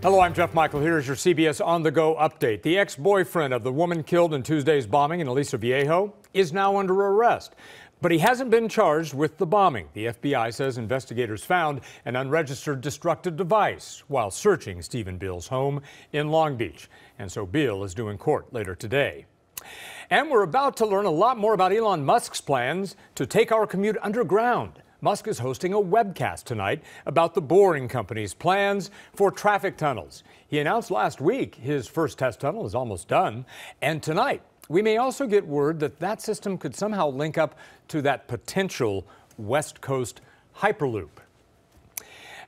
Hello, I'm Jeff Michael. Here's your CBS On The Go update. The ex-boyfriend of the woman killed in Tuesday's bombing in Aliso Viejo is now under arrest. But he hasn't been charged with the bombing. The FBI says investigators found an unregistered destructive device while searching Stephen Beal's home in Long Beach. And so Beal is due in court later today. And we're about to learn a lot more about Elon Musk's plans to take our commute underground. Musk is hosting a webcast tonight about the Boring Company's plans for traffic tunnels. He announced last week his first test tunnel is almost done. And tonight, we may also get word that that system could somehow link up to that potential West Coast Hyperloop.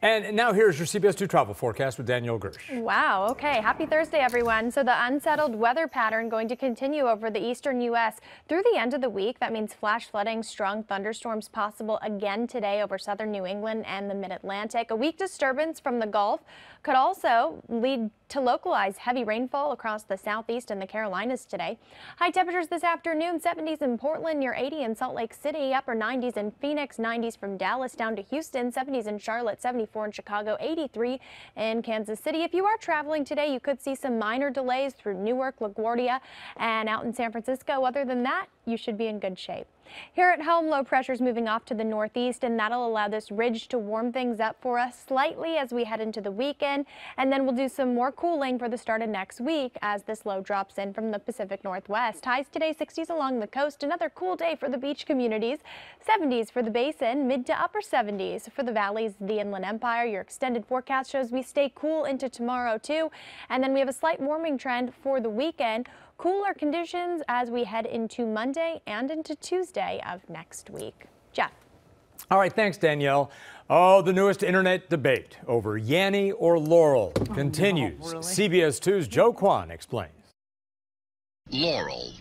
And now here's your CBS 2 travel forecast with Danielle Gersh. Wow. Okay. Happy Thursday, everyone. So the unsettled weather pattern going to continue over the eastern U.S. through the end of the week. That means flash flooding, strong thunderstorms possible again today over southern New England and the mid-Atlantic. A weak disturbance from the Gulf could also lead to localized heavy rainfall across the southeast and the Carolinas today. High temperatures this afternoon, 70s in Portland, near 80 in Salt Lake City, upper 90s in Phoenix, 90s from Dallas down to Houston, 70s in Charlotte, 74 in Chicago, 83 in Kansas City. If you are traveling today, you could see some minor delays through Newark, LaGuardia, and out in San Francisco. Other than that, you should be in good shape. Here at home, low pressure is moving off to the northeast, and that'll allow this ridge to warm things up for us slightly as we head into the weekend. And then we'll do some more cooling for the start of next week as this low drops in from the Pacific Northwest. Highs today, 60s along the coast. Another cool day for the beach communities. 70s for the basin, mid to upper 70s for the valleys, the Inland Empire. Your extended forecast shows we stay cool into tomorrow, too. And then we have a slight warming trend for the weekend. Cooler conditions as we head into Monday and into Tuesday of next week. Jeff. All right, thanks, Danielle. Oh, the newest internet debate over Yanny or Laurel continues. No, really? CBS 2's Joe Kwan explains. Laurel.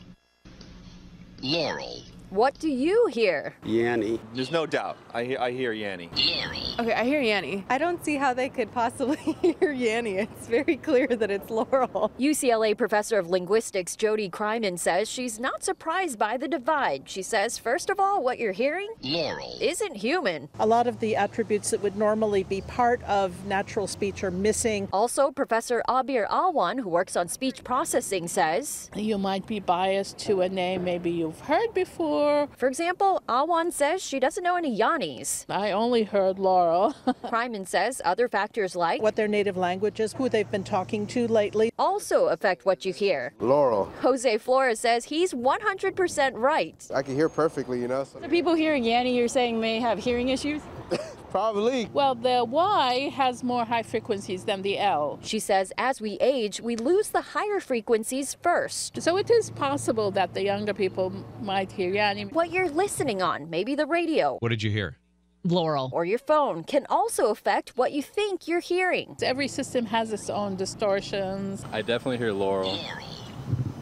Laurel. What do you hear? Yanny. There's no doubt. I hear Yanny. Laurel. Okay, I hear Yanny. I don't see how they could possibly hear Yanny. It's very clear that it's Laurel. UCLA professor of linguistics Jody Kryman says she's not surprised by the divide. She says, first of all, what you're hearing Laurel. isn't human. A lot of the attributes that would normally be part of natural speech are missing. Also, Professor Abir Alwan, who works on speech processing, says you might be biased to a name maybe you've heard before. For example, Alwan says she doesn't know any Yannis. I only heard Laurel. Kryman says other factors like What their native language is, who they've been talking to lately, also affect what you hear. Laurel. Jose Flores says he's 100% right. I can hear perfectly, you know. The people hearing Yanny, you're saying, may have hearing issues? Probably. Well, the Y has more high frequencies than the L. She says as we age, we lose the higher frequencies first. So it is possible that the younger people might hear Yanny. What you're listening on, maybe the radio. What did you hear? Laurel. Or your phone can also affect what you think you're hearing. Every system has its own distortions. I definitely hear Laurel.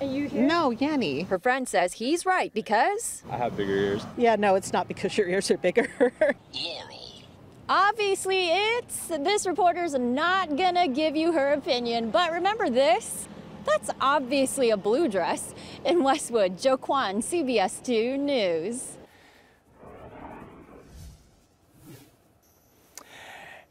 No, Yanny. Her friend says he's right because I have bigger ears. Yeah, no, it's not because your ears are bigger. Laurel. Obviously, this reporter's not gonna give you her opinion, but remember this? That's obviously a blue dress. In Westwood, Joe Kwan, CBS 2 News.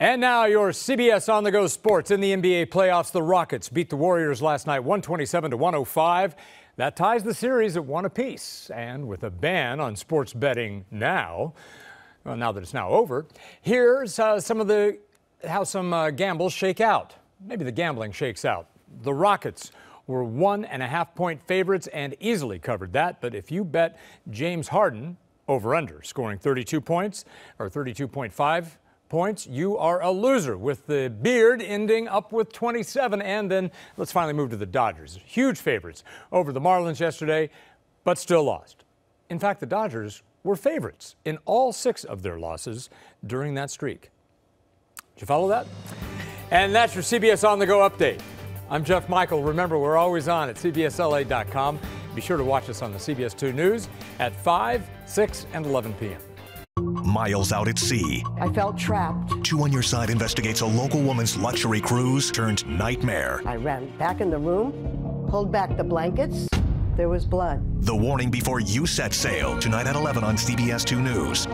And now your CBS On The Go sports. In the NBA playoffs, the Rockets beat the Warriors last night 127-105. That ties the series at 1 apiece. And with a ban on sports betting now, well, now that it's now over, here's how some gambles shake out. Maybe the gambling shakes out. The Rockets were 1.5-point favorites and easily covered that. But if you bet James Harden over/under scoring 32 points or 32.5 points, you are a loser, with the beard ending up with 27. And then let's finally move to the Dodgers. Huge favorites over the Marlins yesterday, but still lost. In fact, the Dodgers were favorites in all 6 of their losses during that streak. Did you follow that? And that's your CBS On The Go update. I'm Jeff Michael. Remember, we're always on at cbsla.com. Be sure to watch us on the CBS 2 News at 5, 6, and 11 p.m. Miles out at sea. I felt trapped. Two on Your Side investigates a local woman's luxury cruise turned nightmare. I ran back in the room, pulled back the blankets. There was blood. The warning before you set sail, tonight at 11 on CBS 2 News.